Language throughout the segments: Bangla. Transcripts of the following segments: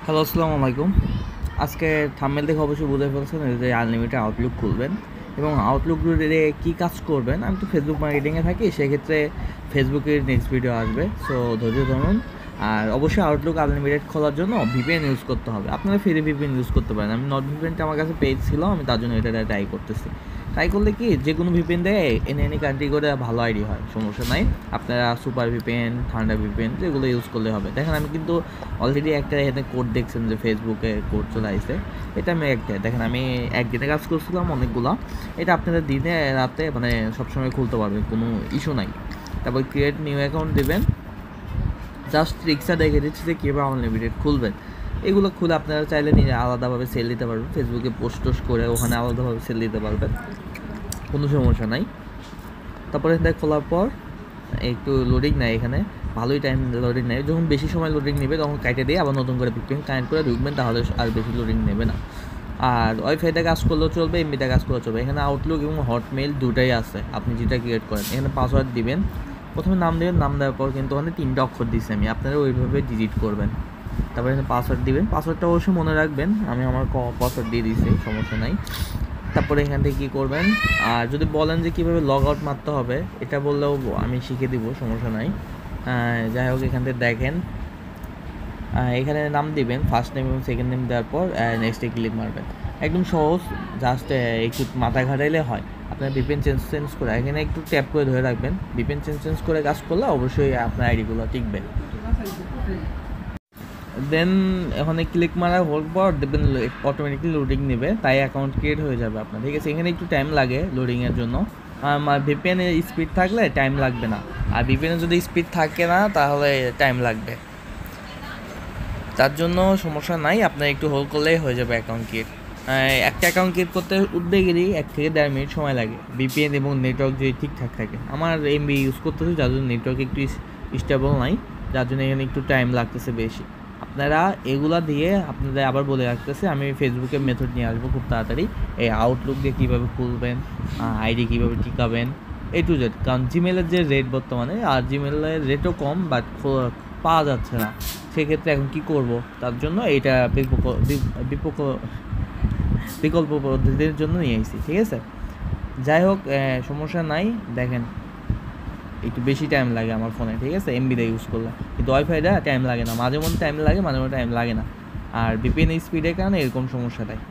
হ্যালো, আসসালামু আলাইকুম। আজকে থাম্বনেল দেখে অবশ্যই বুঝে ফেলছেন যে আনলিমিটেড আউটলুক খুলবেন এবং আউটলুক দিয়ে কী কাজ করবেন। আমি তো ফেসবুক মার্কেটিংয়ে থাকি, সেক্ষেত্রে ফেসবুকের নেক্সট ভিডিও আসবে, সো ধৈর্য ধরুন। আর অবশ্যই আউটলুক আনলিমিটেড খোলার জন্য ভিপিএন ইউজ করতে হবে। আপনারা ফ্রি ভিপিএন ইউজ করতে পারেন। আমি নট ভিপিএনটা আমার কাছে পেজ ছিল, আমি তার জন্য এটা ট্রাই করতেছি। ট্রাই করলে কি যে কোনো ভিপিএন দেয় এনি কান্ট্রি করে ভালো আইডি হয়, সমস্যা নাই। আপনারা সুপার ভিপিএন, ঠান্ডা ভিপিএন যেগুলো ইউজ করলে হবে। দেখেন আমি কিন্তু অলরেডি একটা এখানে কোড দেখছেন যে ফেসবুকে কোড চলে আসছে। এটা আমি দেখেন আমি একদিনে কাজ করছিলাম অনেকগুলো। এটা আপনারা দিনে রাতে মানে সবসময় খুলতে পারবেন, কোনো ইস্যু নাই। তারপর ক্রিয়েট নিউ অ্যাকাউন্ট দেবেন। জাস্ট ট্রিক্সটা দেখে দিচ্ছি যে কীভাবে আনলিমিটেড খুলবেন। এগুলো খুলে আপনারা চাইলে নিজে আলাদাভাবে সেল দিতে পারবেন, ফেসবুকে পোস্ট করে ওখানে আলাদাভাবে সেল দিতে পারবেন, কোনো সমস্যা নাই। তারপরে এটা খোলার পর একটু লোডিং নেয়, এখানে ভালোই টাইম লোডিং নেয়। যখন বেশি সময় লোডিং নেবে তখন কাটে দিয়ে আবার নতুন করে ভিপিএন কানেক্ট করে ঢুকবেন, তাহলে আর বেশি লোডিং নেবে না। আর ওয়াইফাইতে কাজ করলেও চলবে, এমবিতে কাজ করলেও চলবে। এখানে আউটলুক এবং হটমেইল দুটাই আছে, আপনি যেটা ক্রিয়েট করেন। এখানে পাসওয়ার্ড দিবেন, প্রথমে নাম দেবেন, নাম দেওয়ার পর কিন্তু ওখানে 3টা অক্ষর দিচ্ছি আমি, আপনারা ওইভাবে ডিজিট করবেন। তারপরে এখানে পাসওয়ার্ড দিবেন, পাসওয়ার্ডটা অবশ্যই মনে রাখবেন। আমি আমার পাসওয়ার্ড দিয়ে দিয়েছি, সমস্যা নাই। তারপরে এখান থেকে কী করবেন, আর যদি বলেন যে কীভাবে লগ আউট মারতে হবে, এটা বললেও আমি শিখে দিব, সমস্যা নাই। যাই হোক, এখান থেকে দেখেন এখানে নাম দিবেন, ফার্স্ট নেম এবং সেকেন্ড নেম দেওয়ার পর নেক্সটে ক্লিক মারবেন। একদম সহজ, জাস্ট একটু মাথা ঘাটাইলে হয়। আপনার ভিপিএন চেঞ্জ করে এখানে একটু ট্যাপ করে ধরে রাখবেন। ভিপিএন চেঞ্জ করে কাজ করলে অবশ্যই আপনার আইডিগুলো টিকবে। দেন এখানে ক্লিক মারার পর দেখবেন অটোমেটিকলি লোডিং নেবে, তাই অ্যাকাউন্ট ক্রিয়েট হয়ে যাবে আপনার, ঠিক আছে। এখানে একটু টাইম লাগে লোডিংয়ের জন্য। ভিপিএনের স্পিড থাকলে টাইম লাগবে না, আর ভিপিএনের যদি স্পিড থাকে না তাহলে টাইম লাগবে। তার জন্য সমস্যা নাই, আপনার একটু হোল্ড করলেই হয়ে যাবে অ্যাকাউন্ট ক্রিয়েট। একটা অ্যাকাউন্ট ক্রিয়েট করতে উঠতে গেলেই 1 থেকে 1.5 মিনিট সময় লাগে, ভিপিএন এবং নেটওয়ার্ক যদি ঠিকঠাক থাকে। আমার এমবি ইউজ করতেছি, যার জন্য নেটওয়ার্ক একটু স্টেবল নাই, যার জন্য এখানে একটু টাইম লাগতেছে বেশি। আপনারা এগুলা দিয়ে আপনাদের আবার বলে রাখতেছে, আমি ফেসবুকের মেথড নিয়ে আসবো খুব তাড়াতাড়ি। এই আউটলুক দিয়ে কীভাবে খুলবেন, আইডি কীভাবে টিকাবেন, টু জেড। কারণ জিমেলের যে রেট বর্তমানে, আর জিমেলের রেটও কম, বাট পাওয়া যাচ্ছে না। সেক্ষেত্রে এখন কী করব, তার জন্য এইটা বিকল্প পদ্ধতির জন্য নিয়ে এসেছি, ঠিক আছে। যাই হোক, সমস্যা নাই। দেখেন একটু বেশি টাইম লাগে আমার ফোনে, ঠিক আছে, এমবিটা ইউজ করলে, কিন্তু ওয়াইফাইটা টাইম লাগে না। মাঝে মধ্যে টাইম লাগে, মাঝে মধ্যে টাইম লাগে না। আর ভিপিএন স্পিডের কারণে এরকম সমস্যা দেয়।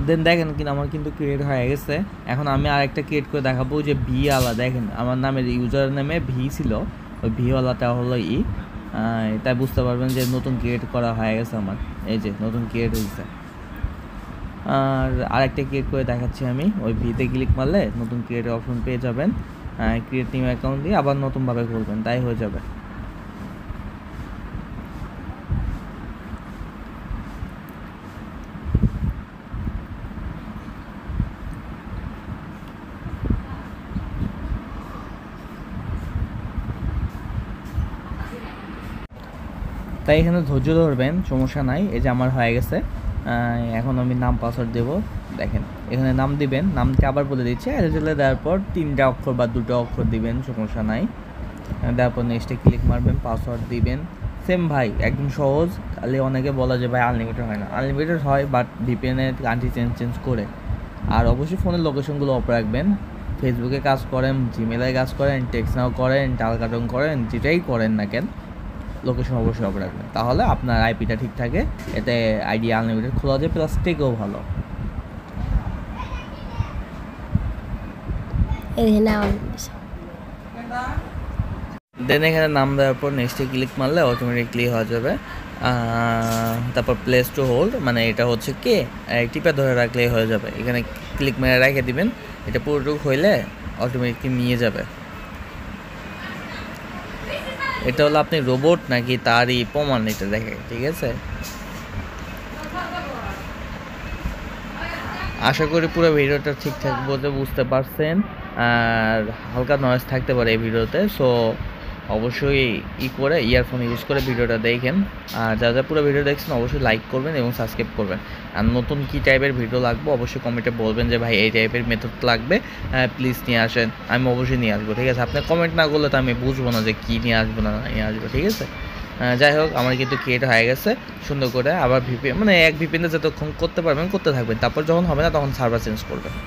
দেন দেখেন কিন্তু আমার কিন্তু ক্রিয়েট হয়ে গেছে। এখন আমি আরেকটা ক্রিয়েট করে দেখাবো, যে ভি আলা। দেখেন আমার নামের ইউজার নেমে ভি ছিল, ওই ভি ওয়ালাটা হলো তাই বুঝতে পারবেন যে নতুন ক্রিয়েট করা হয়ে গেছে আমার। এই যে নতুন ক্রিয়েট হয়েছে। আর আরেকটা ক্রিয়েট করে দেখাচ্ছি আমি, ওই ভিতে ক্লিক মারলে নতুন ক্রিয়েটের অপশন পেয়ে যাবেন। ক্রিয়েট নিউ অ্যাকাউন্ট দিয়ে আবার নতুনভাবে খুলবেন, তাই হয়ে যাবে। তাই এখানে ধৈর্য ধরবেন, সমস্যা নাই। এই যে আমার হয়ে গেছে। এখন আমি নাম পাসওয়ার্ড দেবো। দেখেন এখানে নাম দিবেন, নামটা আবার বলে দিচ্ছি। অ্যাড্রেসে দেওয়ার পর 3টা অক্ষর বা 2টা অক্ষর দিবেন, সমস্যা নাই। দেওয়ার পর নেক্সটে ক্লিক মারবেন, পাসওয়ার্ড দিবেন। সেম ভাই, একদম সহজ। তাহলে অনেকে বলা যে ভাই আনলিমিটেড হয় না, আনলিমিটেড হয়, বাট ভিপিএনের কান্ট্রি চেঞ্জ করে। আর অবশ্যই ফোনের লোকেশনগুলো অফ রাখবেন। ফেসবুকে কাজ করেন, জিমেলে কাজ করেন, টেক্সট নাও করেন, টালকাটন করেন, যেটাই করেন না কেন, লোকেশন অবশ্যই অফ রাখবেন, তাহলে আপনার আইপিটা ঠিক থাকে। এতে আইডি আনলিমিটেড খোলা যায়, প্লাস টেকও ভালো। দেন এখানে নাম দেওয়ার পর নেক্সটে ক্লিক মারলে অটোমেটিকলি হয়ে যাবে। তারপর প্লেস টু হোল্ড, মানে এটা হচ্ছে কে টিপে ধরে রাখলেই হয়ে যাবে। এখানে ক্লিক মেরে রেখে দিবেন, এটা পুরোটুকু হইলে অটোমেটিকলি নিয়ে যাবে। এটা হলো আপনি রোবট নাকি তারই প্রমাণ, এটা দেখে, ঠিক আছে। আশা করি পুরো ভিডিওটা ঠিকঠাক বুঝতে পারছেন। আর হালকা নয়েজ থাকতে পারে এই ভিডিওতে, সো অবশ্যই করে ইয়ারফোন ইউজ করে ভিডিওটা দেখেন। আর যারা পুরো ভিডিও দেখছেন অবশ্যই লাইক করবেন এবং সাবস্ক্রাইব করবেন। আর নতুন কী টাইপের ভিডিও লাগবে অবশ্যই কমেন্টে বলবেন যে ভাই এই টাইপের মেথড লাগবে, প্লিজ নিয়ে আসেন, আমি অবশ্যই নিয়ে আসবো। ঠিক আছে, আপনি কমেন্ট না করলে তো আমি বুঝবো না যে কী নিয়ে আসবো না নিয়ে আসবো। ঠিক আছে, যাই হোক আমার কিন্তু ক্রিয়েট হয়ে গেছে সুন্দর করে। আবার ভিপিএন মানে এক ভিপিএনে যতক্ষণ করতে পারবেন করতে থাকবেন, তারপর যখন হবে না তখন সার্ভার চেঞ্জ করবেন।